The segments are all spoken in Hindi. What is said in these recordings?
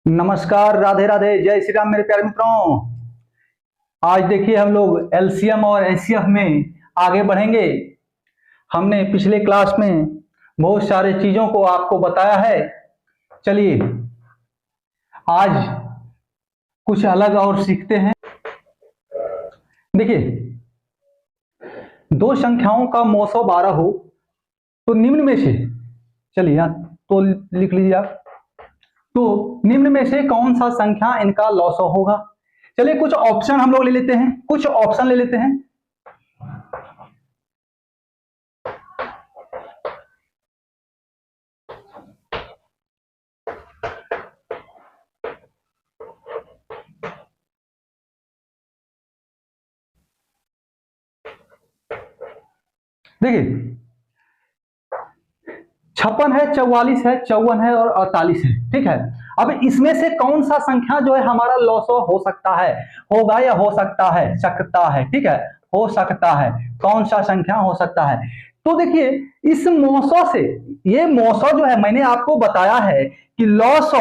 नमस्कार, राधे राधे, जय श्री राम मेरे प्यारे मित्रों। आज देखिए हम लोग एलसीएम और एचसीएफ में आगे बढ़ेंगे। हमने पिछले क्लास में बहुत सारे चीजों को आपको बताया है। चलिए आज कुछ अलग और सीखते हैं। देखिए, दो संख्याओं का मौ 112 हो तो निम्न में से, चलिए यहाँ तो लिख लीजिए आप, तो निम्न में से कौन सा संख्या इनका लॉस होगा। चलिए कुछ ऑप्शन हम लोग ले लेते हैं, कुछ ऑप्शन ले लेते हैं। देखिए 56 है, 44 है, 54 है और 48 है। ठीक है, अब इसमें से कौन सा संख्या जो है हमारा लॉस हो सकता है, होगा या हो सकता है, ठीक है, हो सकता है, कौन सा संख्या हो सकता है। तो देखिए इस मौसो से, ये मौसो जो है मैंने आपको बताया है कि लॉस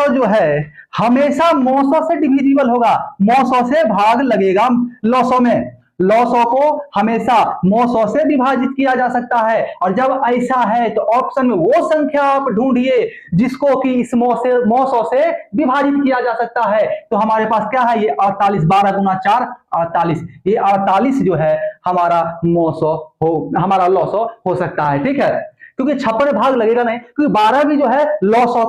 जो है हमेशा मौसो से डिविजिबल होगा, मौसो से भाग लगेगा। लॉसो में लॉसों को हमेशा मौसों से विभाजित किया जा सकता है, और जब ऐसा है तो ऑप्शन में वो संख्या आप ढूंढिए जिसको कि इस मौसों से विभाजित किया जा सकता है। तो हमारे पास क्या है, ये 48, 12 गुना 4 48, ये 48 जो है हमारा हमारा लॉसो हो सकता है। ठीक है, क्योंकि 56 भाग लगेगा नहीं, क्योंकि 12 भी जो है लॉसों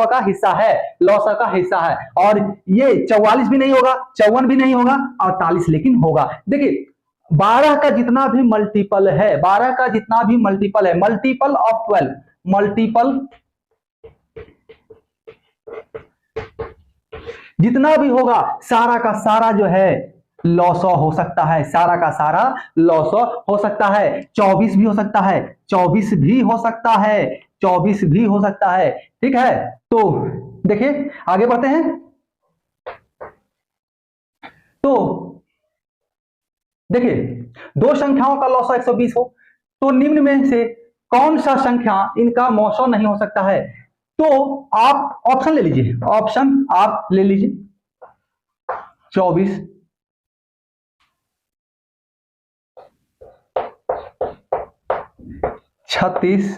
का हिस्सा है, लॉसों का हिस्सा है। और ये 44 भी नहीं होगा, 54 भी नहीं होगा, 48 लेकिन होगा। देखिए 12 का जितना भी मल्टीपल है, 12 का जितना भी मल्टीपल है, मल्टीपल ऑफ 12, मल्टीपल जितना भी होगा सारा का सारा जो है लॉस हो सकता है, सारा का सारा लॉस हो सकता है। 24 भी हो सकता है, 24 भी हो सकता है, 24 भी हो सकता है। ठीक है, तो देखिए आगे बढ़ते हैं। तो देखिए दो संख्याओं का लॉस 120 हो तो निम्न में से कौन सा संख्या इनका मौसो नहीं हो सकता है। तो आप ऑप्शन ले लीजिए, ऑप्शन आप ले लीजिए। 24, 36,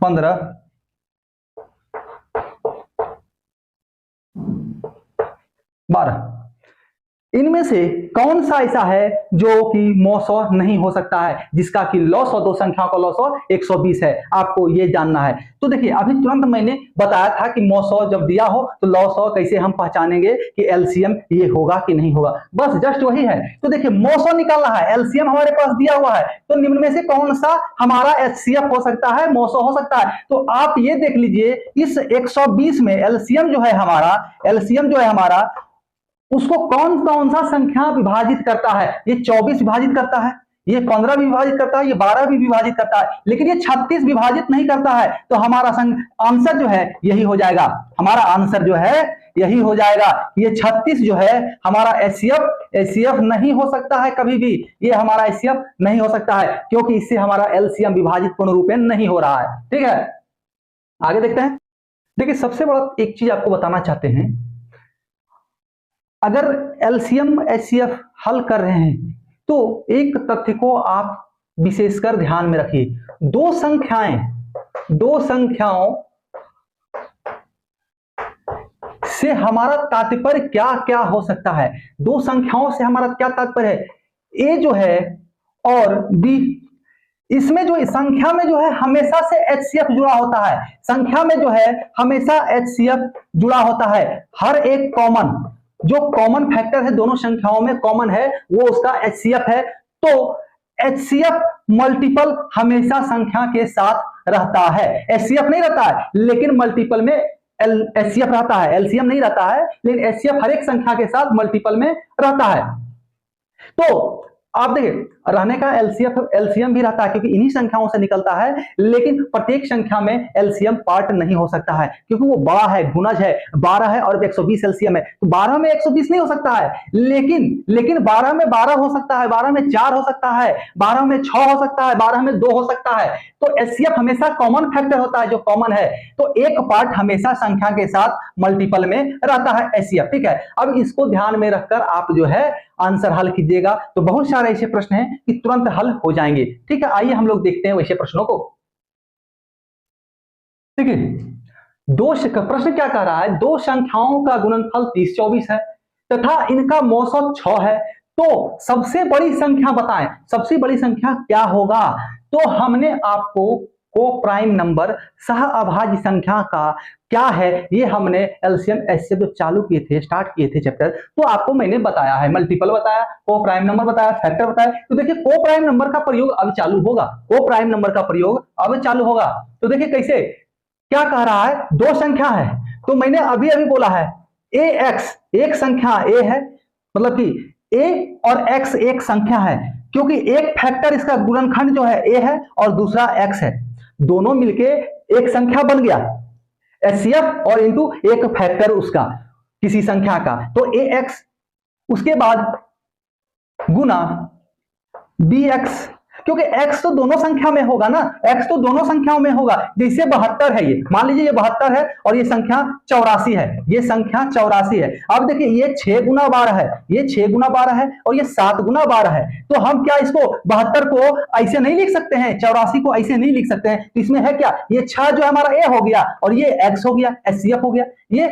15, 12, इनमें से कौन सा ऐसा है जो कि मौसो नहीं हो सकता है, जिसका कि लॉस हो, दो संख्याओं का लॉस हो 120 है, आपको ये जानना है। तो देखिए अभी तुरंत मैंने बताया था कि मौसो जब दिया हो तो लॉस हो कैसे हम पहचानेंगे कि एलसीएम ये होगा कि नहीं होगा, बस जस्ट वही है। तो देखिए मौसो निकालना है, एलसीएम हमारे पास दिया हुआ है, तो निम्न में से कौन सा हमारा एचसीएफ हो सकता है, मौसो हो सकता है। तो आप ये देख लीजिए इस 120 में एलसीएम जो है हमारा, उसको कौन कौन सा संख्या विभाजित करता है। ये 24 विभाजित करता है, ये 15 भी विभाजित करता है, ये 12 भी विभाजित करता है, लेकिन ये 36 विभाजित नहीं करता है। तो हमारा आंसर जो है यही हो जाएगा, हमारा आंसर जो है यही हो जाएगा। ये 36 जो है हमारा एचसीएफ नहीं हो सकता है, कभी भी ये हमारा एचसीएफ नहीं हो सकता है, क्योंकि इससे हमारा एलसीएम विभाजित पूर्ण रूप में नहीं हो रहा है। ठीक है, आगे देखते हैं। देखिए सबसे बड़ा एक चीज आपको बताना चाहते हैं, अगर एलसीएम एचसीएफ हल कर रहे हैं तो एक तथ्य को आप विशेषकर ध्यान में रखिए। दो संख्याओं से हमारा तात्पर्य क्या क्या हो सकता है। दो संख्याओं से हमारा क्या तात्पर्य है, ए जो है और बी, इसमें जो संख्या में जो है हमेशा से एचसीएफ जुड़ा होता है, संख्या में जो है हमेशा एचसीएफ जुड़ा होता है। हर एक जो कॉमन फैक्टर है दोनों संख्याओं में कॉमन है वो उसका एचसीएफ है। तो एचसीएफ मल्टीपल हमेशा संख्या के साथ रहता है, एचसीएफ नहीं रहता है लेकिन मल्टीपल में एचसीएफ रहता है, एलसीएम नहीं रहता है, लेकिन एचसीएफ हर एक संख्या के साथ मल्टीपल में रहता है। तो आप देखिए रहने का एलसीएम भी रहता है क्योंकि इन्हीं संख्याओं से निकलता है, लेकिन प्रत्येक संख्या में एलसीएम पार्ट नहीं हो सकता है क्योंकि वो बड़ा है, गुणज है, 12 है और 120 एलसीएम है, तो 12 में 120 नहीं हो सकता है, लेकिन 12 में 12 हो सकता है, 12 में 4 हो सकता है, 12 में 6 हो सकता है, 12 में 2 हो सकता है। तो एचसीएफ हमेशा कॉमन फैक्टर होता है जो कॉमन है, तो एक पार्ट हमेशा संख्या के साथ मल्टीपल में रहता है एचसीएफ। ठीक है, अब इसको ध्यान में रखकर आप जो है आंसर हल कीजिएगा, तो बहुत सारे ऐसे प्रश्न हैं कि तुरंत हल हो जाएंगे। ठीक है, आइए हम लोग देखते हैं वैसे प्रश्नों को। ठीक है, प्रश्न क्या कह रहा है, दो संख्याओं का गुणनफल 30 24 है तथा इनका मौसम 6 है, तो सबसे बड़ी संख्या बताएं, सबसे बड़ी संख्या क्या होगा। तो हमने आपको को प्राइम नंबर सह अभाज्य संख्या का क्या है ये हमने एलसीएम एचसीएफ जो चालू किए थे, स्टार्ट किए थे चैप्टर, तो आपको मैंने बताया है, मल्टीपल बताया, को प्राइम नंबर बताया, फैक्टर बताया। तो देखिए को प्राइम नंबर का प्रयोग अब चालू होगा, को प्राइम नंबर का प्रयोग अब चालू होगा। तो देखिए कैसे, क्या कह रहा है, दो संख्या है, तो मैंने अभी अभी बोला है ए एक्स, एक संख्या ए है, मतलब कि ए और एक्स एक संख्या है, क्योंकि एक फैक्टर इसका गुणनखंड जो है ए है और दूसरा एक्स है, दोनों मिलके एक संख्या बन गया एचसीएफ और इंटू एक फैक्टर उसका किसी संख्या का, तो ए एक्स, उसके बाद गुना बी एक्स, क्योंकि x तो दोनों संख्या में होगा ना, x तो दोनों संख्याओं में होगा। जैसे 72 है, ये मान लीजिए ये 72 है और ये संख्या 84 है, ये संख्या 84 है। अब देखिए ये 6 गुना 12 है, ये 6 गुना 12 है और ये 7 गुना 12 है, तो हम क्या इसको 72 को ऐसे नहीं लिख सकते हैं, 84 को ऐसे नहीं लिख सकते हैं। इसमें है क्या, ये 6 जो हमारा a हो गया और ये x हो गया, एचसीएफ हो गया, ये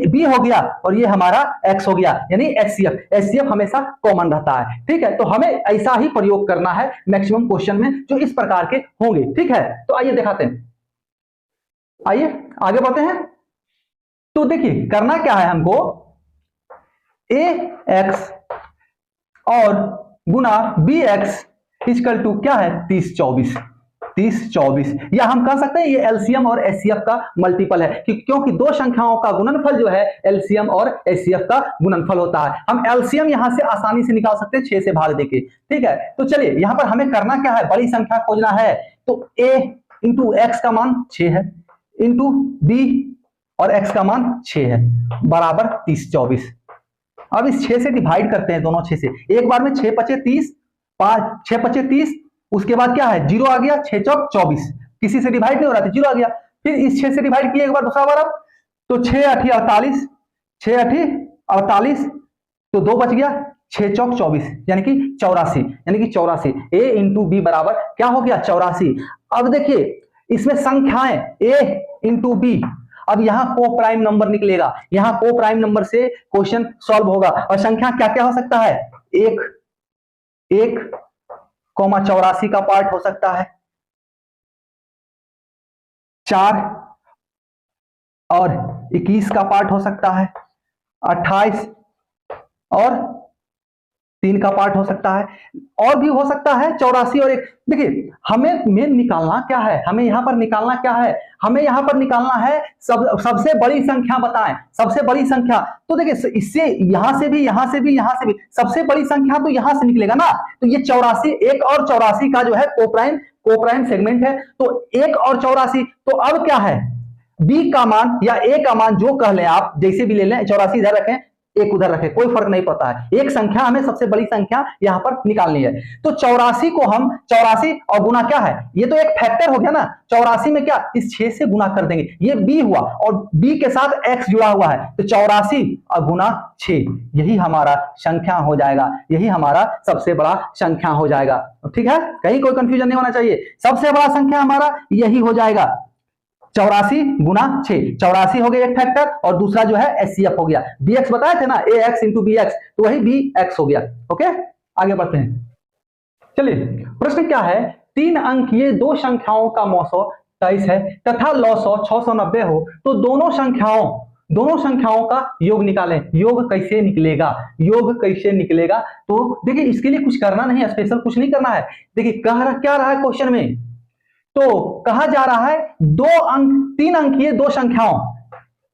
b हो गया और ये हमारा x हो गया, यानी एचसीएफ। एचसीएफ हमेशा कॉमन रहता है। ठीक है, तो हमें ऐसा ही प्रयोग करना है मैक्सिमम क्वेश्चन में जो इस प्रकार के होंगे। ठीक है, तो आइए दिखाते हैं, आइए आगे बढ़ते हैं। तो देखिए करना क्या है हमको, ए एक्स और गुना बी एक्स इक्वल टू क्या है 30 24, 30 24, या हम कह सकते हैं ये एलसीएम और एचसीएफ का मल्टीपल है, क्योंकि दो संख्याओं का गुणनफल जो है एलसीएम और एचसीएफ का गुणनफल होता है। हम एलसीएम यहां से आसानी से निकाल सकते हैं 6 से भाग देके। ठीक है, तो चलिए यहां पर हमें करना क्या है, बड़ी संख्या खोजना है, तो a इंटू एक्स का मान 6 है, इंटू बी और x का मान 6 है, बराबर 30 24। अब इस 6 से डिवाइड करते हैं, दोनों 6 से, एक बार में 6 5 30, 5 6 5 30, उसके बाद क्या है जीरो आ गया, 6 चौक 24, किसी से डिवाइड नहीं हो रहा था, जीरो आ गया। फिर इस 6 से डिवाइड किए एक बार, दूसरा बार, अब तो 6 8 48, 6 8 48, तो 2 बच गया, 6 चौक 24 यानी कि 84, यानी कि 84 a इंटू बी बराबर क्या हो गया 84। अब देखिए इसमें संख्याएं a इंटू बी, अब यहां को प्राइम नंबर निकलेगा, यहां को प्राइम नंबर से क्वेश्चन सॉल्व होगा, और संख्या क्या क्या हो सकता है, 1 1 84 का पार्ट हो सकता है, 4 और 21 का पार्ट हो सकता है, 28 और 3 का पार्ट हो सकता है, और भी हो सकता है 84 और 1। देखिए हमें मेन निकालना क्या है, हमें यहां पर निकालना क्या है, हमें यहां पर निकालना है सबसे बड़ी संख्या बताएं, सबसे बड़ी संख्या। तो देखिए इससे यहां से भी, यहां से भी, यहां से भी सबसे बड़ी संख्या तो यहां से निकलेगा ना, तो ये 84, 1 और 84 का जो है कोप्राइम सेगमेंट है, तो 1 और 84, तो अब क्या है बी का मान या ए का मान जो कह लें आप, जैसे भी ले लें, 84 इधर रखें, एक उधर रखे, कोई फर्क नहीं पड़ता है, एक संख्या हमें सबसे बड़ी संख्या यहां पर निकालनी है। तो 84 को हम 84 और गुना क्या है, ये तो एक फैक्टर हो गया ना, 84 में क्या इस 6 से गुना कर देंगे, ये b हुआ और b के साथ x जुड़ा हुआ है, तो 84 और गुना 6, यही हमारा संख्या हो जाएगा, यही हमारा सबसे बड़ा संख्या हो जाएगा। ठीक है, कहीं कोई कंफ्यूजन नहीं होना चाहिए, सबसे बड़ा संख्या हमारा यही हो जाएगा 84 गुना 6, 84 हो गया एक फैक्टर और दूसरा जो है एचसीएफ हो गया, bx बताए थे ना, ax इंटू bx, तो वही bx हो गया। ओके, आगे बढ़ते हैं। चलिए प्रश्न क्या है, 3 अंकीय दो संख्याओं का मौसो 23 है तथा लौसो 690 हो, तो दोनों संख्याओं का योग निकालें। योग कैसे निकलेगा, योग कैसे निकलेगा, तो देखिए इसके लिए कुछ करना नहीं है, स्पेशल कुछ नहीं करना है। देखिए क्या रहा है क्वेश्चन में, तो कहा जा रहा है 3 अंकीय दो संख्याओं,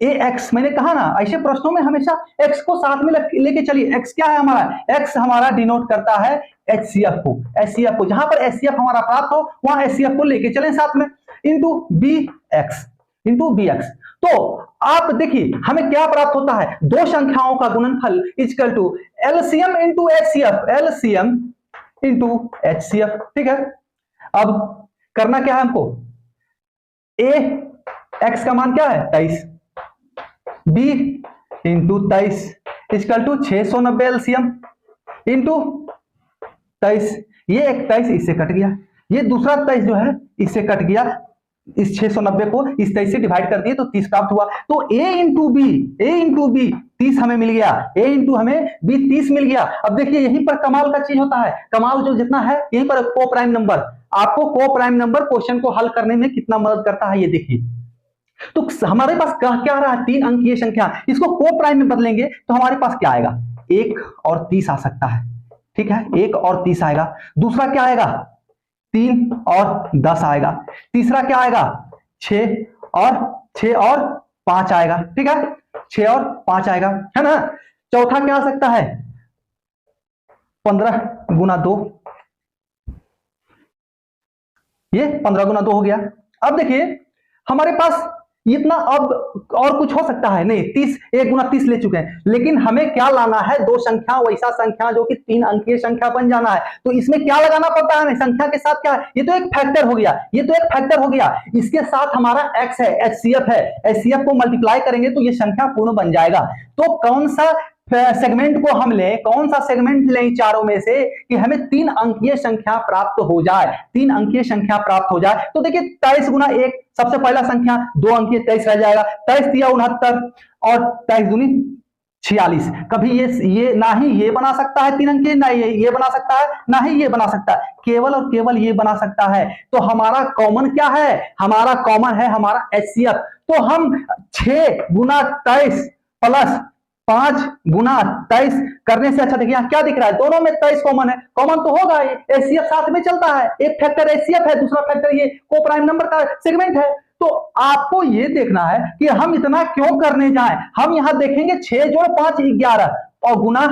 ए एक्स, मैंने कहा ना ऐसे प्रश्नों में हमेशा एक्स को साथ में लेके चलिए। एक्स क्या है हमारा, एक्स हमारा डिनोट करता है एचसीएफ को, एचसीएफ को, जहां पर एचसीएफ हमारा प्राप्त हो वहां एचसीएफ को लेके चलें साथ में, into B X, into B X. तो आप देखिए हमें क्या प्राप्त होता है, दो संख्याओं का गुणनफल equal to LCM into HCF, LCM into HCF. ठीक है, अब करना क्या है हमको, ए एक्स का मान क्या है 23, B into 23 equal to 690 LCM into 23, ये 21 इससे कट गया, ये दूसरा 23 जो है इससे कट गया, इस 690 को इस 23 से डिवाइड कर दिए तो 30 प्राप्त हुआ। तो a इंटू बी 30 हमें मिल गया, a इंटू हमें b 30 मिल गया। अब देखिए यहीं पर कमाल का चीज होता है, कमाल जो जितना है यहीं पर को प्राइम नंबर, आपको को प्राइम नंबर क्वेश्चन को हल करने में कितना मदद करता है ये देखिए। तो हमारे पास क्या रहा है, 3 अंकीय संख्या, इसको को प्राइम में बदलेंगे तो हमारे पास क्या आएगा, 1 और 30 आ सकता है। ठीक है, 1 और 30 आएगा। दूसरा क्या आएगा, 3 और 10 आएगा। तीसरा क्या आएगा, 6 और 5 आएगा। ठीक है, 6 और 5 आएगा, है ना। चौथा क्या आ सकता है, 15 गुना 2, ये 15 गुना 2 हो गया। अब देखिए हमारे पास इतना, अब और कुछ हो सकता है नहीं, 30, 1 गुना 30 ले चुके हैं, लेकिन हमें क्या लाना है, दो संख्या, वैसा संख्या जो कि 3 अंकीय संख्या बन जाना है। तो इसमें क्या लगाना पड़ता है हमें, संख्या के साथ क्या है, ये तो एक फैक्टर हो गया, ये तो एक फैक्टर हो गया, इसके साथ हमारा x है, एचसीएफ है, एचसीएफ को मल्टीप्लाई करेंगे तो ये संख्या पूर्ण बन जाएगा। तो कौन सा सेगमेंट को हम लें, कौन सा सेगमेंट लें चारों में से कि हमें 3 अंकीय संख्या प्राप्त हो जाए, 3 अंकीय संख्या प्राप्त हो जाए। तो देखिए 23 गुना 1, सबसे पहला संख्या 2 अंकीय 23 रह जाएगा, 23 दिया 69 और 23 दूनी 46। कभी ये ना ही ये बना सकता है 3 अंकीय, ना ये बना सकता है, ना ही ये बना सकता है, केवल और केवल ये बना सकता है। तो हमारा कॉमन क्या है, हमारा कॉमन है हमारा एचसीएफ। तो हम 6 गुना 23 प्लस 5 गुना 23 करने से अच्छा, देखिए क्या दिख रहा है, दोनों में 23 कॉमन है, कॉमन तो होगा, एचसीएफ साथ में चलता है, एक फैक्टर एचसीएफ है, दूसरा फैक्टर ये को प्राइम नंबर का सेगमेंट है। तो आपको ये देखना है कि हम इतना क्यों करने जाएं, हम यहां देखेंगे 6 जोड़ 5 11 और गुना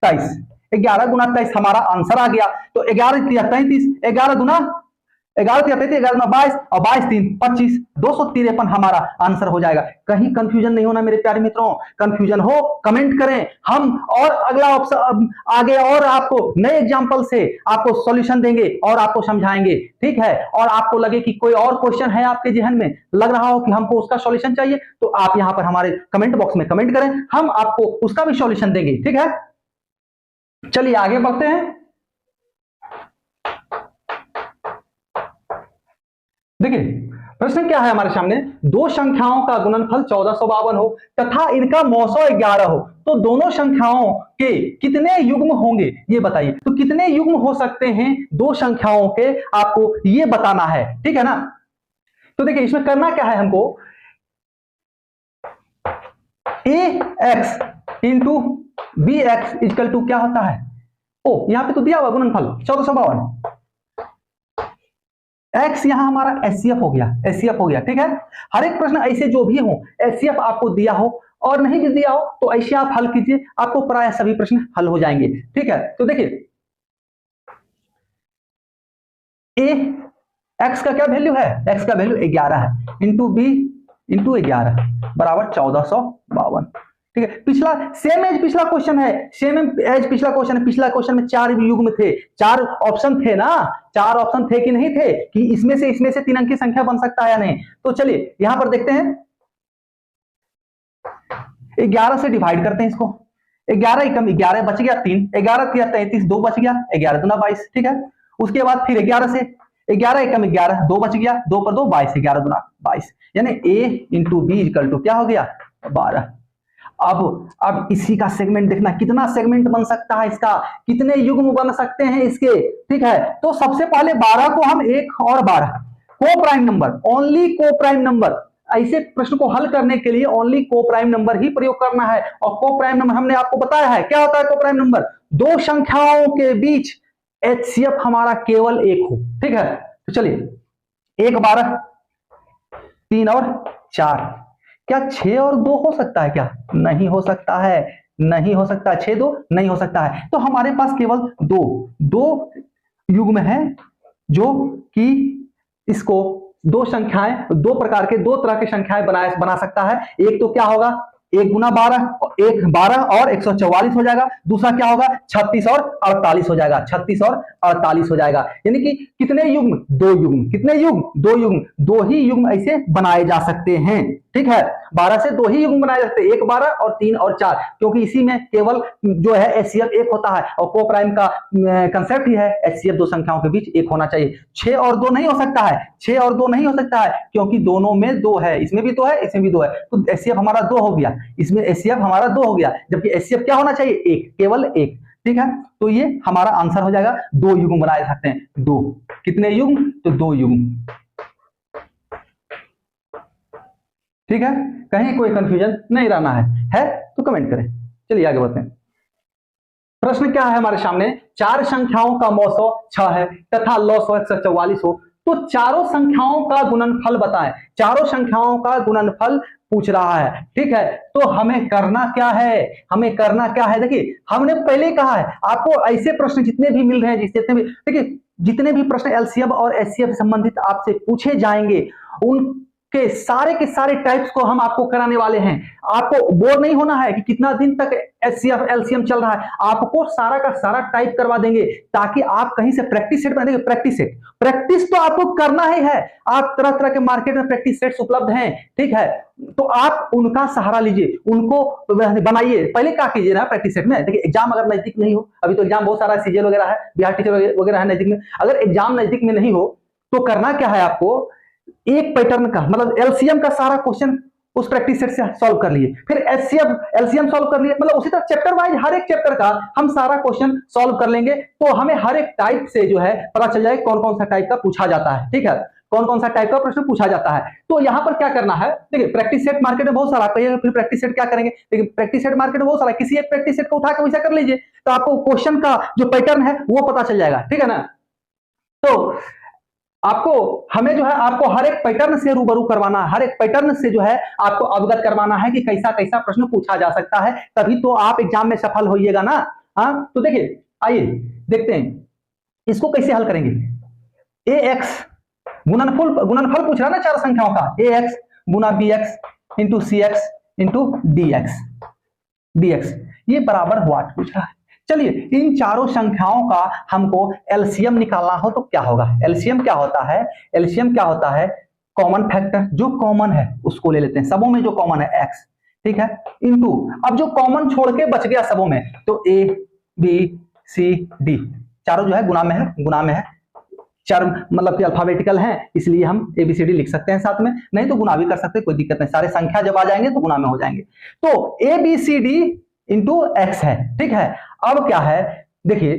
23, 11 गुना 23 हमारा आंसर आ गया। तो 11 33, 11 गुना 11 33, 11 गुना 22 और 22 3 25, 253 हमारा आंसर हो जाएगा। कहीं कंफ्यूजन नहीं होना मेरे प्यारे मित्रों, कंफ्यूजन हो कमेंट करें, हम और अगला ऑप्शन आगे और आपको नए एग्जांपल से आपको सॉल्यूशन देंगे और आपको समझाएंगे। ठीक है, और आपको लगे कि कोई और क्वेश्चन है आपके जहन में, लग रहा हो कि हमको उसका सॉल्यूशन चाहिए, तो आप यहां पर हमारे कमेंट बॉक्स में कमेंट करें, हम आपको उसका भी सॉल्यूशन देंगे। ठीक है, चलिए आगे बढ़ते हैं। देखिए प्रश्न क्या है हमारे सामने, दो संख्याओं का गुणनफल 1452 हो तथा इनका 911 हो तो दोनों संख्याओं के कितने युग्म होंगे ये बताइए। तो कितने युग्म हो सकते हैं दो संख्याओं के, आपको ये बताना है। ठीक है ना। तो देखिए इसमें करना क्या है हमको, A X into B X equal to क्या होता है, ओ यहां पे तो दिया हुआ गुणनफल 1452, एक्स यहां हमारा एचसीएफ हो गया, एचसीएफ हो गया। ठीक है, हर एक प्रश्न ऐसे जो भी हो एचसीएफ आपको दिया हो और नहीं भी दिया हो तो ऐसे आप हल कीजिए, आपको प्राय सभी प्रश्न हल हो जाएंगे। ठीक है, तो देखिए ए एक्स का क्या वैल्यू है, एक्स का वैल्यू 11 है, इंटू बी इंटू 11 बराबर 1452। ठीक है, पिछला सेम एज पिछला क्वेश्चन है, सेम एज पिछला क्वेश्चन है। पिछला क्वेश्चन में 4 युग्म थे, 4 ऑप्शन थे ना, 4 ऑप्शन थे कि नहीं थे, कि इसमें से 3 अंक की संख्या बन सकता है या नहीं। तो चलिए यहां पर देखते हैं, 11 से डिवाइड करते हैं इसको, 11 कम 11 बच गया 3, 11 किया 33, 2 बच गया, 11 दूना 22। ठीक है, उसके बाद फिर 11 से 11 कम 11, 2 बच गया, 2 पर 2 22, 11 दूना 22, यानी a into B equal to क्या हो गया 12। अब इसी का सेगमेंट देखना, कितना सेगमेंट बन सकता है इसका, कितने युग्म बन सकते हैं इसके। ठीक है, तो सबसे पहले 12 को हम 1 और 12 को प्राइम नंबर, ओनली को प्राइम नंबर, ऐसे प्रश्न को हल करने के लिए ओनली को प्राइम नंबर ही प्रयोग करना है। और को प्राइम नंबर हमने आपको बताया है क्या होता है। को प्राइम नंबर दो संख्याओं के बीच एचसीएफ हमारा केवल 1 हो। ठीक है, तो चलिए 1 12 3 और 4 क्या 6 और 2 हो सकता है क्या? नहीं हो सकता है, नहीं हो सकता, 6 2 नहीं हो सकता है। तो हमारे पास केवल दो युग्म है जो कि इसको दो संख्याएं, दो प्रकार के, दो तरह की संख्याएं बना सकता है। एक तो क्या होगा, 1 गुना 12, 12 और 144 हो जाएगा। दूसरा क्या होगा, 36 और 48 हो जाएगा, 36 और 48 हो जाएगा। यानी कि कितने युग्म, 2 युग्म, कितने युग्म, 2 युग्म, 2 ही युग्म ऐसे बनाए जा सकते हैं। ठीक है, 12 से 2 ही युग्म बनाए जा सकते हैं, 1 12 और 3 और 4, क्योंकि इसी में केवल जो है एचसीएफ 1 होता है और को प्राइम का कंसेप्ट ही है एचसीएफ दो संख्याओं के बीच 1 होना चाहिए। 6 और 2 नहीं हो सकता है, 6 और 2 नहीं हो सकता है, क्योंकि दोनों में 2 है, इसमें भी 2 है, इसमें भी 2 है, तो एचसीएफ हमारा 2 हो गया, इसमें एचसीएफ हमारा 2 हो गया, जबकि एचसीएफ क्या होना चाहिए, 1, केवल 1। ठीक है, तो ये हमारा आंसर हो जाएगा, 2 युग्म बनाए सकते हैं, 2, कितने युग्म, तो 2 युग्म। ठीक है, कहीं कोई कंफ्यूजन नहीं रहना है तो कमेंट करें। चलिए आगे बढ़ते हैं। प्रश्न क्या है हमारे सामने, 4 संख्याओं का मौसो 6 है तथा लॉसो 144 हो, तो चारों संख्याओं का गुणनफल बताएं। चारों संख्याओं का गुणनफल पूछ रहा है। ठीक है, तो हमें करना क्या है, हमें करना क्या है, देखिए हमने पहले कहा है आपको ऐसे प्रश्न जितने भी मिल रहे हैं, जितने भी, देखिए जितने भी प्रश्न एलसीएम और एचसीएफ से संबंधित आपसे पूछे जाएंगे उन के सारे टाइप्स को हम आपको कराने वाले हैं। आपको बोर नहीं होना है कि कितना दिन तक एचसीएफ एलसीएम चल रहा है, आपको सारा का सारा टाइप करवा देंगे ताकि आप कहीं से प्रैक्टिस सेट बनाएंगे। प्रैक्टिस सेट, प्रैक्टिस तो आपको करना ही है, आप तरह तरह के मार्केट में प्रैक्टिस सेट्स उपलब्ध हैं। ठीक है, तो आप उनका सहारा लीजिए, उनको बनाइए। पहले क्या कीजिए ना प्रैक्टिस सेट में, देखिए एग्जाम अगर नजदीक नहीं हो, अभी तो एग्जाम बहुत सारा सीजीएल वगैरह है, बिहार टीचर वगैरह है नजदीक में, अगर एग्जाम नजदीक में नहीं हो तो करना क्या है आपको, एक पैटर्न का मतलब एलसीएम का सारा क्वेश्चन उस प्रैक्टिस सेट से सॉल्व कर लिए, फिर एचसीएफ एलसीएम सॉल्व कर लिए, मतलब उसी तरह चैप्टर वाइज हर एक चैप्टर का हम सारा क्वेश्चन सॉल्व कर लेंगे, तो हमें हर एक टाइप से जो है पता चल जाए कौन कौन सा टाइप का पूछा जाता है। ठीक है, कौन कौन सा टाइप का प्रश्न पूछा जाता है। तो यहां पर क्या करना है, देखिए प्रैक्टिस सेट मार्केट में बहुत सारा, कहिए फिर प्रैक्टिस सेट क्या करेंगे, देखिए प्रैक्टिस सेट मार्केट में बहुत सारा, किसी एक प्रैक्टिस सेट को उठा के वैसा कर लीजिए, तो आपको क्वेश्चन का जो पैटर्न है वो पता चल जाएगा। ठीक है ना, तो आपको हमें जो है आपको हर एक पैटर्न से रूबरू करवाना है, हर एक पैटर्न से जो है आपको अवगत करवाना है कि कैसा कैसा प्रश्न पूछा जा सकता है, तभी तो आप एग्जाम में सफल होइएगा ना। हाँ, तो देखिए आइए देखते हैं इसको कैसे हल करेंगे। ए एक्स गुणनफल पूछ रहा है ना चार संख्याओं का, ए एक्स गुना B X into C X into D x, ये बराबर व्हाट पूछ रहा है। चलिए इन चारों संख्याओं का हमको एलसीएम निकालना हो तो क्या होगा, एलसीएम क्या होता है, एलसीएम क्या होता है, कॉमन फैक्टर, जो कॉमन है उसको ले लेते हैं, सबों में जो कॉमन है एक्स, ठीक है, इनटू अब जो कॉमन छोड़ के बच गया सबों में, तो ए बी सी डी चारों जो है गुणा में है, चार मतलब कि अल्फाबेटिकल हैं इसलिए हम एबीसीडी लिख सकते हैं साथ में, नहीं तो गुणा भी कर सकते हैं, कोई दिक्कत नहीं, सारे संख्या जब आ जाएंगे तो गुणा में हो जाएंगे। तो एबीसीडी इंटू एक्स है। ठीक है, अब क्या है देखिए,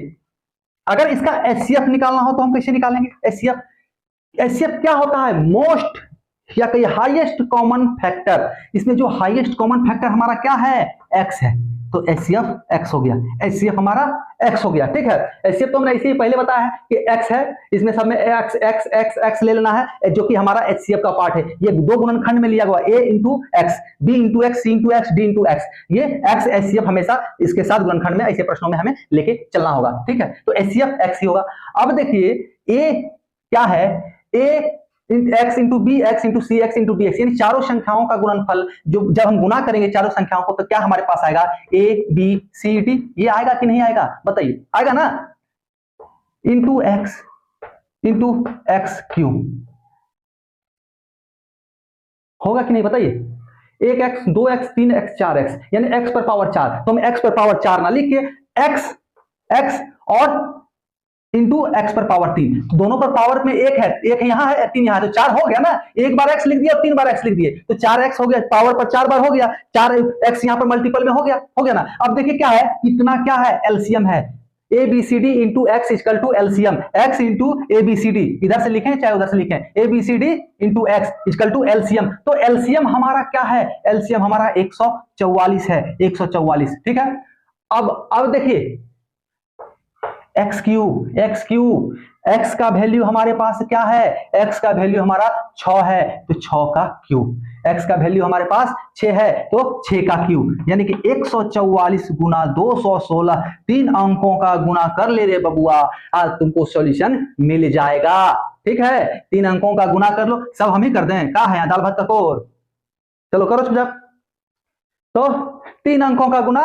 अगर इसका एचसीएफ निकालना हो तो हम कैसे निकालेंगे, एचसीएफ क्या होता है, मोस्ट या कहीं हाईएस्ट कॉमन फैक्टर, इसमें जो हाईएस्ट कॉमन फैक्टर हमारा क्या है, एक्स है, तो एचसीएफ एक्स हो गया, एचसीएफ हमारा एक्स हो गया। ठीक है, एचसीएफ तो हमने ऐसे ही पहले बताया है कि एक्स है, इसमें सब में एक्स एक्स एक्स एक्स ले लेना है, जो कि हमारा एचसीएफ का पार्ट है, ये दो गुणनखंड में लिया हुआ, A into X, B into X, C into X, D into X, ये एक्स एचसीएफ हमेशा इसके साथ गुणनखंड में ऐसे प्रश्नों में हमें लेके चलना होगा। ठीक है, तो एचसीएफ एक्स ही होगा। अब देखिए ए क्या है, A X into B X into C X into D X, यानी चारों संख्याओं का गुणनफल जो जब हम गुना करेंगे चारों संख्याओं को तो क्या हमारे पास आएगा, ए बी सी डी, ये आएगा कि नहीं आएगा बताइए, आएगा ना, इंटू एक्स क्यूब होगा कि नहीं बताइए, 1x 2x 3x 4x यानी x पर पावर 4, तो हम x पर पावर 4 ना लिख के x और इंटू एक्स पर पावर 3, दोनों पर पावर में एक है यहाँ है 3 यहाँ है, तो 4 हो गया ना, एक बार x लिख दिया 3 बार x लिख दिए तो 4x हो गया, पावर पर 4 बार हो गया, 4x यहाँ पर मल्टीपल में हो गया ना। अब देखिए क्या है, इतना क्या है, एलसीएम है, ABCD into X equal to LCM, X into ABCD, इधर से लिखें चाहे उधर से लिखें, ABCD into X equal to LCM, तो एलसीएम हमारा क्या है, एलसीएम हमारा 144 है, 144। ठीक है, अब देखिए एक्स क्यूब, एक्स का वैल्यू हमारे पास क्या है, एक्स का वैल्यू हमारा 6 है तो 6 का क्यूब, एक्स का वैल्यू हमारे पास 6 है तो 6 का क्यूब, यानी कि 144 गुना 216, 3 अंकों का गुना कर ले रे बबुआ, आज तुमको सॉल्यूशन मिल जाएगा। ठीक है, 3 अंकों का गुना कर लो, सब हम ही कर दें, क्या है दाल भात ककोर, चलो करो चुपचाप। तो 3 अंकों का गुना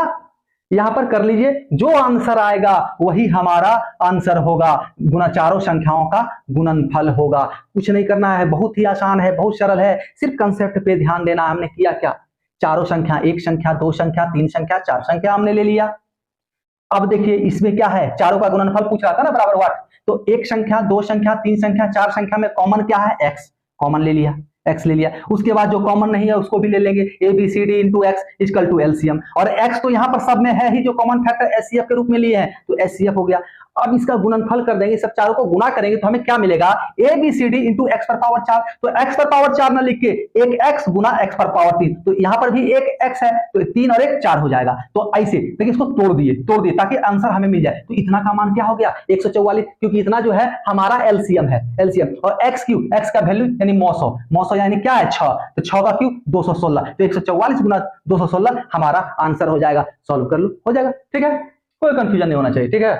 यहां पर कर लीजिए, जो आंसर आएगा वही हमारा आंसर होगा, गुना चारों संख्याओं का गुणनफल होगा। कुछ नहीं करना है, बहुत ही आसान है, बहुत सरल है, सिर्फ कंसेप्ट पे ध्यान देना। हमने किया क्या, चारों संख्या, एक संख्या, दो संख्या, तीन संख्या, चार संख्या हमने ले लिया। अब देखिए इसमें क्या है, चारों का गुणनफल पूछ रहा था ना, बराबर व्हाट, तो एक संख्या, दो संख्या, तीन संख्या, चार संख्या में कॉमन क्या है, एक्स, कॉमन ले लिया, एक्स ले लिया। उसके बाद जो कॉमन नहीं है उसको भी ले लेंगे, A B C D into X equal to LCM, और एक्स तो यहाँ पर सब में है ही, जो कॉमन फैक्टर एचसीएफ के रूप में लिए हैं, तो एचसीएफ हो गया। अब इसका गुणनफल कर देंगे, सब चारों को गुणा करेंगे तो हमें क्या मिलेगा, A B C D into X पर पावर 4, तो एक्स पर पावर 4 ना लिख के एक एक्स गुना एक्स पर पावर 3, तो यहां पर भी एक एक्स है तो 3 और 1 4 हो जाएगा। तो ऐसे देखिए इसको तोड़ दिए ताकि आंसर हमें मिल जाए। तो इतना का मान क्या हो गया 144, क्योंकि इतना जो है हमारा एलसीएम है, एलसीएम, और एक्स क्यूब, एक्स का वैल्यू यानी 900 यानी क्या है 6, तो 6 का क्यूब 216, तो 144 गुना 216 हमारा आंसर हो जाएगा। सॉल्व कर लो, हो जाएगा। ठीक है, कोई कंफ्यूजन नहीं होना चाहिए। ठीक है,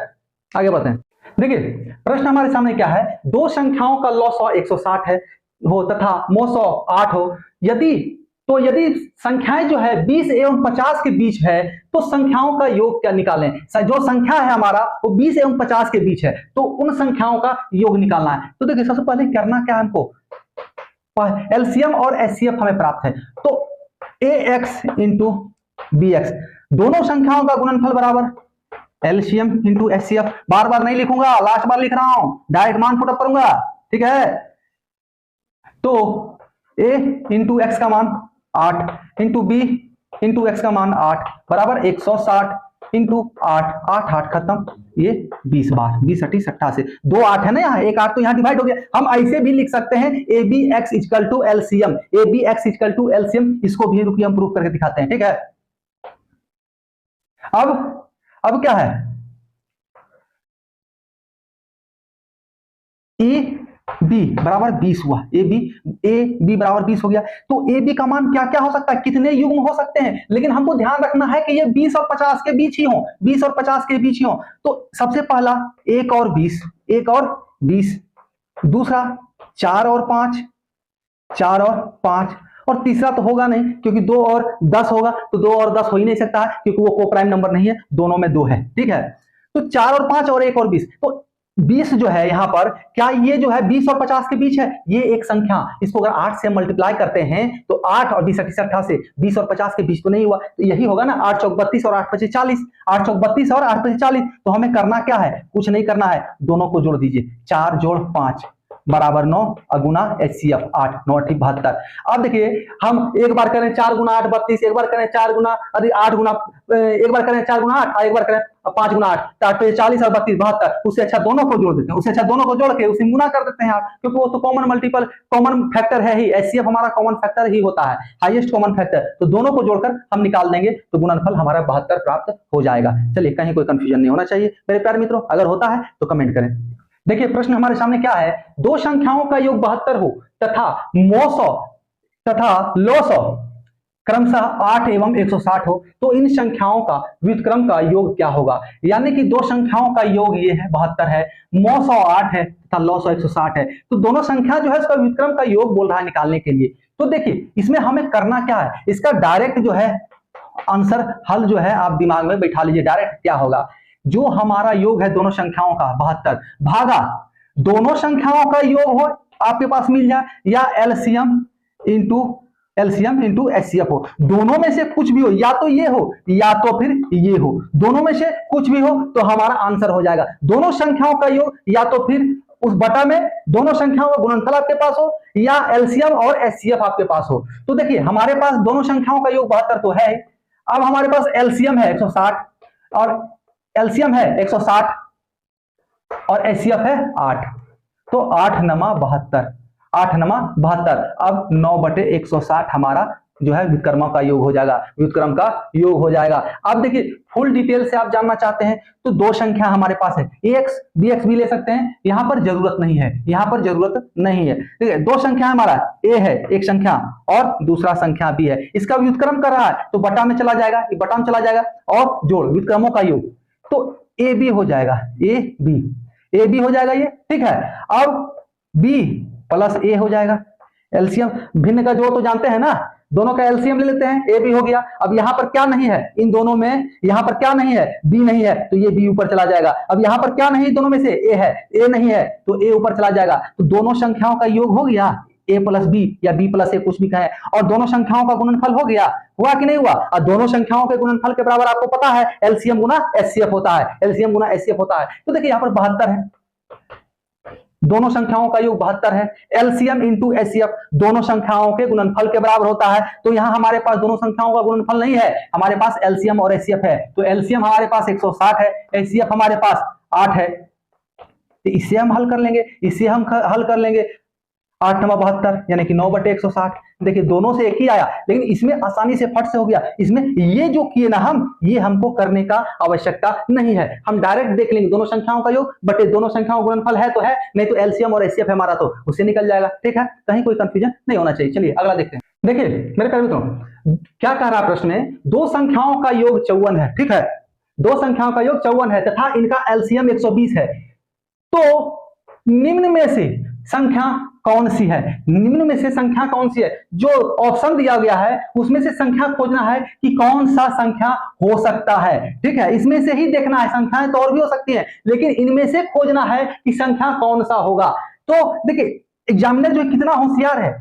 आगे बढ़ते हैं। देखिए प्रश्न हमारे सामने क्या है, दो संख्याओं का लॉग 160 है हो तथा मोसो 8 हो, यदि संख्याएं जो है 20 एवं 50 के बीच है तो संख्याओं का योग क्या निकालें। जो संख्या है हमारा वो 20 एवं 50 के बीच है तो उन संख्याओं का योग निकालना है। तो देखिए सबसे पहले करना क्या है हमको, एलसीएम और एचसीएफ हमें प्राप्त है, तो ax इंटू बी एक्स, दोनों संख्याओं का गुणनफल बराबर एलसीएम इंटू एचसीएफ, बार बार नहीं लिखूंगा, लास्ट बार लिख रहा हूं, डायरेक्ट मान पुटअप करूंगा। ठीक है, तो a इंटू एक्स का मान 8 इंटू बी इंटू एक्स का मान 8 बराबर 160 इंटू 8, 8 8 खत्म, ये 20 बार, 20 80 88, 2 8 है ना, यहाँ एक 8 तो यहाँ डिवाइड हो गया। हम ऐसे भी लिख सकते हैं A B X equal to LCM, A B X equal to LCM, इसको भी रुकिए हम प्रूफ करके दिखाते हैं। ठीक है, अब क्या है, ए बी बराबर 20 हुआ, ए बी बराबर 20 हो गया, तो ए बी का मान क्या क्या हो सकता है, कितने युग्म हो सकते हैं, लेकिन हमको ध्यान रखना है कि ये 20 और 50 के बीच ही हो, 20 और 50 के बीच ही हो। तो सबसे पहला 1 और 20, दूसरा 4 और 5, 4 और 5, और तीसरा तो होगा नहीं क्योंकि 2 और 10 होगा, तो 2 और 10 हो ही नहीं सकता है क्योंकि वो को प्राइम नंबर नहीं है, दोनों में 2 है। ठीक है, तो 4 और 5 और 1 और 20, तो 20 जो है यहां पर, क्या ये जो है 20 और 50 के बीच है, ये एक संख्या, इसको अगर 8 से मल्टीप्लाई करते हैं तो 8 और 20 88 20 और 50 के बीच तो नहीं हुआ, तो यही होगा ना 8 चौक 32 और 8 25 40, 8 चौक 32 और 8 25 40। तो हमें करना क्या है, कुछ नहीं करना है, दोनों को जोड़ दीजिए, 4 जोड़ 5 बराबर 9, अगुना एचसीएफ 8, 9 8 72। अब देखिए हम एक बार करें 4 गुना 8 32, एक बार करें 4 गुना 8 गुना, एक बार करें 4 गुना 8 और एक बार करें 5 गुना 8, 8 पे 40 और 32 72, उससे अच्छा दोनों को जोड़ देते हैं, उससे अच्छा दोनों को जोड़ के उसे गुना कर देते हैं यार, क्योंकि वो तो कॉमन फैक्टर है ही, एचसीएफ हमारा कॉमन फैक्टर ही होता है, हाईएस्ट कॉमन फैक्टर, तो दोनों को जोड़कर हम निकाल देंगे तो गुणनफल हमारा 72 प्राप्त हो जाएगा। चलिए कहीं कोई कंफ्यूजन नहीं होना चाहिए मेरे प्यारे मित्रों, अगर होता है तो कमेंट करें। देखिए प्रश्न हमारे सामने क्या है, दो संख्याओं का योग 72 हो तथा मोसो तथा लोसो क्रमशः 8 एवं 160 हो, तो इन संख्याओं का व्युत्क्रम का योग क्या होगा। यानी कि दो संख्याओं का योग ये है 72 है, मोसो 8 है तथा लोसो 160 है, तो दोनों संख्या जो है इसका व्युत्क्रम का योग बोल रहा है निकालने के लिए। तो देखिए इसमें हमें करना क्या है, इसका डायरेक्ट जो है आंसर हल जो है आप दिमाग में बैठा लीजिए, डायरेक्ट क्या होगा, जो हमारा योग है दोनों संख्याओं का 72 भागा दोनों संख्याओं का योग हो आपके पास मिल जाए, या एलसीएम इंटू एचसीएफ हो, दोनों में से कुछ भी हो, या तो ये हो या तो फिर ये हो, दोनों में से कुछ भी हो तो हमारा आंसर हो जाएगा। दोनों संख्याओं का योग या तो फिर उस बटा में दोनों संख्याओं का गुणनफल आपके पास हो या एलसीएम और एचसीएफ आपके पास हो। तो देखिए हमारे पास दोनों संख्याओं का योग 72 तो है, अब हमारे पास एलसीएम है 160 और एलसीएम है 160 और एचसीएफ है 8, तो 8 नमा 72, 8 नमा 72, अब 9/160 हमारा जो है व्युत्क्रमों का योग हो जाएगा, व्युत्क्रम का योग हो जाएगा। अब देखिए फुल डिटेल से आप जानना चाहते हैं तो दो संख्या हमारे पास है, ax bx भी ले सकते हैं, यहां पर जरूरत नहीं है, यहां पर जरूरत नहीं है। ठीक है, दो संख्या हमारा a है एक संख्या और दूसरा संख्या b है, इसका व्युत्क्रम कर रहा है तो बटा में चला जाएगा, ये बटा में चला जाएगा और जोड़ व्युत्क्रमों का योग, तो a b हो जाएगा, a b हो जाएगा ये। ठीक है, अब b प्लस a हो जाएगा, एलसीएम भिन्न का जोड़ तो जानते हैं ना, दोनों का एलसीएम ले लेते हैं, ए बी हो गया। अब यहां पर क्या नहीं है इन दोनों में, यहां पर क्या नहीं है, बी नहीं है तो ये बी ऊपर चला जाएगा। अब यहां पर क्या नहीं दोनों में से, ए है, ए नहीं है तो ए ऊपर चला जाएगा। तो दोनों संख्याओं का योग हो गया a प्लस बी या b प्लस ए, कुछ भी कहें, और दोनों संख्याओं का गुणनफल हो गया, हुआ कि नहीं हुआ। और दोनों संख्याओं के गुणनफल के बराबर आपको पता है एलसीएम गुना एचसीएफ होता है, एलसीएम गुना एचसीएफ होता है। तो देखिए यहां पर 72 है, दोनों संख्याओं का योग 72 है, एलसीएम इंटू एचसीएफ दोनों संख्याओं के गुणनफल के बराबर होता है। तो यहां हमारे पास दोनों संख्याओं का गुणनफल नहीं है, हमारे पास एलसीएम और एचसीएफ है। तो एलसीएम हमारे पास 160 है, एचसीएफ हमारे पास 8 है, तो इससे हम हल कर लेंगे, इससे हम हल कर लेंगे 8 9 72 यानी कि 9/160। देखिए दोनों से एक ही आया, लेकिन इसमें आसानी से फट से हो गया, इसमें ये जो किए ना हम, ये हमको करने का आवश्यकता नहीं है, हम डायरेक्ट देख लेंगे दोनों संख्याओं का योग बटे दोनों संख्याओं का गुणनफल है तो है, नहीं तो एलसीएम और एचसीएफ है हमारा तो उससे निकल जाएगा। ठीक है, कहीं कोई कंफ्यूजन नहीं होना चाहिए। चलिए अगला देखते हैं। देखिए मेरे प्यारे मित्रों, क्या कह रहा है प्रश्न में, दो संख्याओं का योग 54 है। ठीक है, दो संख्याओं का योग 54 है तथा इनका एलसीएम 120 है, तो निम्न में से संख्या कौन सी है, निम्न में से संख्या कौन सी है, जो ऑप्शन दिया गया है उसमें से संख्या खोजना है कि कौन सा संख्या हो सकता है। ठीक है, इसमें से ही देखना है, संख्याएं तो और भी हो सकती हैं लेकिन इनमें से खोजना है कि संख्या कौन सा होगा। तो देखिए एग्जामिनर जो कितना होशियार है,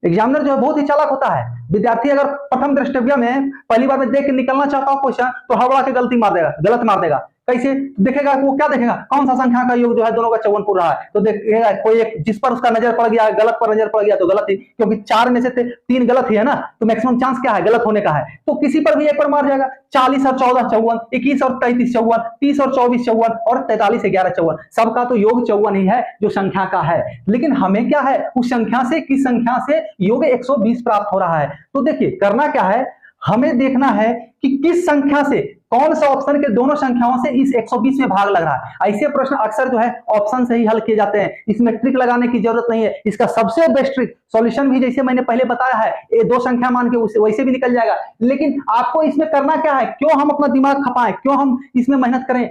एग्जामिनर जो है बहुत ही चालाक होता है। विद्यार्थी अगर प्रथम दृष्टव्य में पहली बार में देख के निकलना चाहता हो क्वेश्चन तो हवा के गलती मार देगा, गलत मार देगा। कैसे देखेगा, वो क्या देखेगा, कौन सा संख्या का योग जो है दोनों का 54 पूरा है, तो देखेगा कोई एक जिस पर उसका नजर पड़ गया, गलत पर नजर पड़ गया तो गलत ही, क्योंकि 4 में से 3 गलत ही है ना, तो मैक्सिमम चांस क्या है, गलत होने का है। तो किसी पर भी एक पर मार जाएगा, 40 और 14 54, 21 और 33 54, 30 और 24 54 और 43 11 54, सबका तो योग 54 ही है जो संख्या का है। लेकिन हमें क्या है, उस संख्या से किस संख्या से योग 120 प्राप्त हो रहा है। तो देखिए करना क्या है, हमें देखना है कि किस संख्या से, कौन सा ऑप्शन के दोनों संख्याओं से इस 120 में भाग लग रहा है। ऐसे प्रश्न अक्सर जो है ऑप्शन से ही हल किए जाते हैं, इसमें ट्रिक लगाने की जरूरत नहीं है। इसका सबसे बेस्ट ट्रिक सॉल्यूशन भी जैसे मैंने पहले बताया है, ये दो संख्या मान के वैसे भी निकल जाएगा। लेकिन आपको इसमें करना क्या है, क्यों हम अपना दिमाग खपाएं, क्यों हम इसमें मेहनत करें,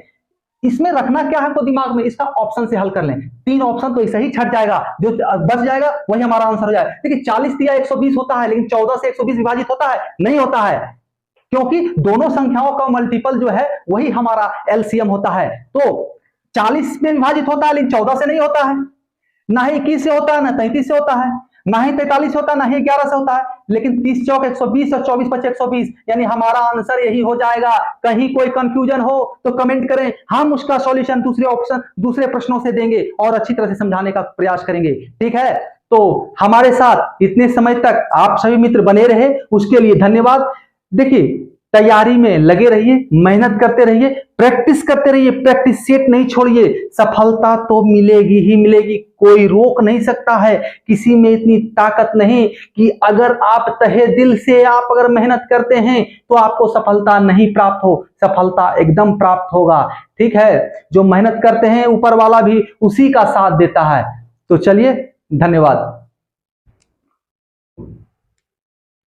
इसमें रखना क्या है तो दिमाग में, इसका ऑप्शन से हल कर लें। 3 ऑप्शन तो ऐसे ही छट जाएगा, जो बच जाएगा वही हमारा आंसर हो जाएगा। देखिए 40 दिया 120 होता है, लेकिन 14 से 120 विभाजित होता है, नहीं होता है, क्योंकि दोनों संख्याओं का मल्टीपल जो है वही हमारा एलसीएम होता है। तो 40 में विभाजित होता है लेकिन 14 से नहीं होता है, ना ही 21 से होता है, ना 33 से होता है, ना ही 43 होता है, ना ही 11 से होता है, लेकिन 30 चौक 120 और 24 5 120, यानी हमारा आंसर यही हो जाएगा। कहीं कोई कंफ्यूजन हो तो कमेंट करें, हम उसका सॉल्यूशन दूसरे ऑप्शन दूसरे प्रश्नों से देंगे और अच्छी तरह से समझाने का प्रयास करेंगे। ठीक है, तो हमारे साथ इतने समय तक आप सभी मित्र बने रहे उसके लिए धन्यवाद। देखिए तैयारी में लगे रहिए, मेहनत करते रहिए, प्रैक्टिस करते रहिए, प्रैक्टिस सेट नहीं छोड़िए, सफलता तो मिलेगी ही मिलेगी, कोई रोक नहीं सकता है। किसी में इतनी ताकत नहीं कि अगर आप तहे दिल से आप अगर मेहनत करते हैं तो आपको सफलता नहीं प्राप्त हो, सफलता एकदम प्राप्त होगा। ठीक है, जो मेहनत करते हैं ऊपर वाला भी उसी का साथ देता है। तो चलिए धन्यवाद।